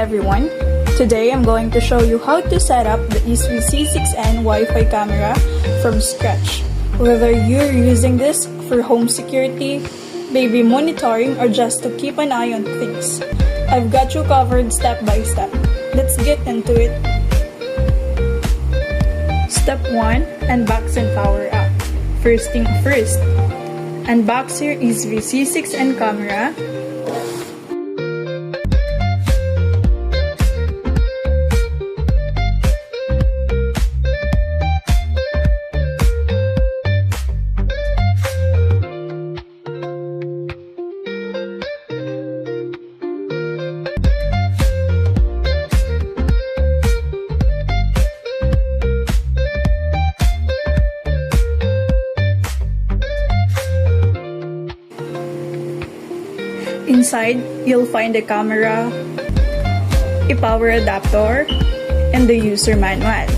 everyone. Today I'm going to show you how to set up the EZVIZ C6N Wi-Fi camera from scratch. Whether you're using this for home security, baby monitoring, or just to keep an eye on things, I've got you covered step by step. Let's get into it. Step 1. Unbox and power up. First thing first, unbox your EZVIZ C6N camera. Inside, you'll find the camera, a power adapter, and the user manual.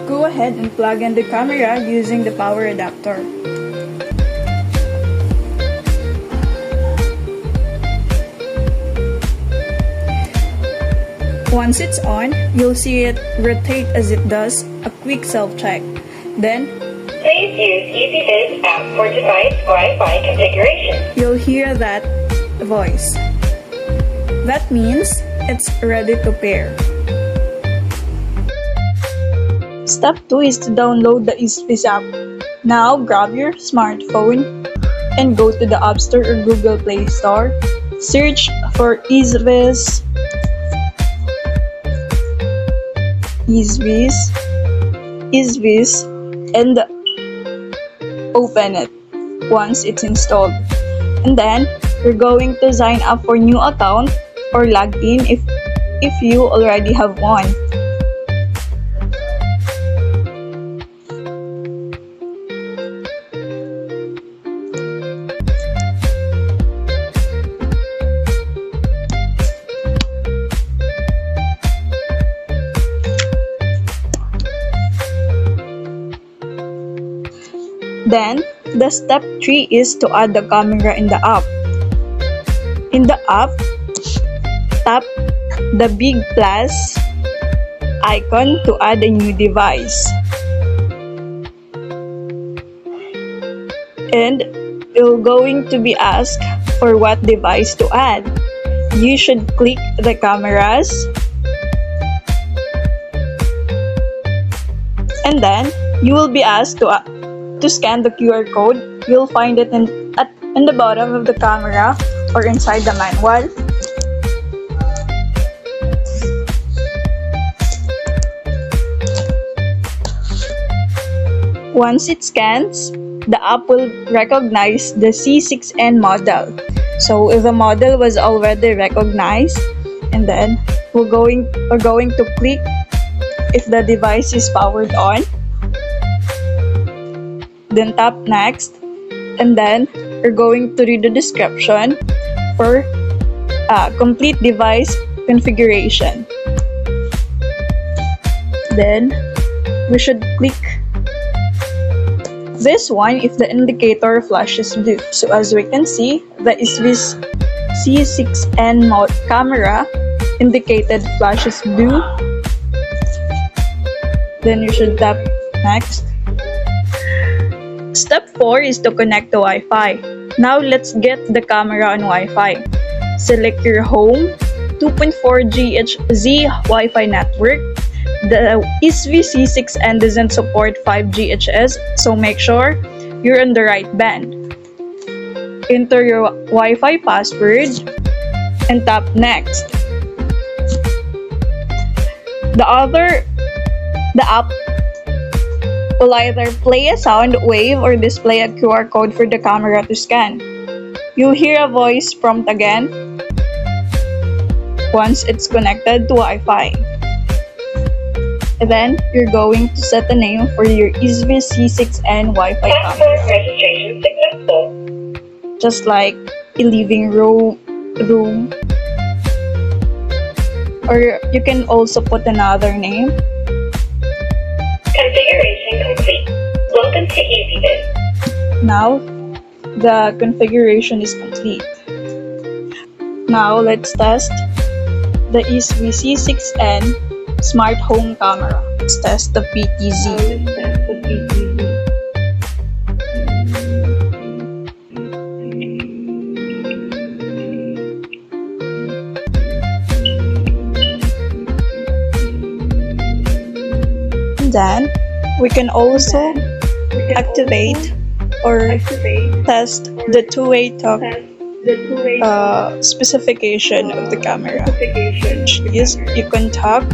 Go ahead and plug in the camera using the power adapter. Once it's on, you'll see it rotate as it does a quick self-check. Then, please use EZVIZ app for device Wi-Fi configuration. You'll hear that voice. That means it's ready to pair. Step 2 is to download the EZVIZ app. Now, grab your smartphone and go to the App Store or Google Play Store. Search for EZVIZ. EZVIZ, and open it once it's installed. And then you're going to sign up for new account or log in if you already have one. Then, the step 3 is to add the camera in the app. In the app, tap the big plus icon to add a new device. And you're going to be asked for what device to add. You should click the cameras. And then, you will be asked to scan the QR code. You'll find it in the bottom of the camera or inside the manual. Once it scans, the app will recognize the C6N model. So if the model was already recognized, and then we're going to click if the device is powered on. Then tap next, and then you're going to read the description for complete device configuration. Then we should click this one if the indicator flashes blue. So as we can see, the EZVIZ C6N camera indicated flashes blue. Then you should tap next. Step 4 is to connect to Wi-Fi. Now let's get the camera on Wi-Fi. Select your home 2.4 GHz Wi-Fi network. The EZVIZ C6N doesn't support 5 GHz, so make sure you're on the right band. Enter your Wi-Fi password and tap next. The app will either play a sound wave or display a QR code for the camera to scan. You'll hear a voice prompt again once it's connected to Wi-Fi. And then you're going to set a name for your EZVIZ C6N Wi-Fi camera. Passport registration successful. Just like a living room. Or you can also put another name. Configuration complete. Welcome to EZVIZ. Now, the configuration is complete. Now let's test the EZVIZ C6N smart home camera. Let's test the PTZ. And then we can also activate or test the two-way talk specification of the camera, which is you can talk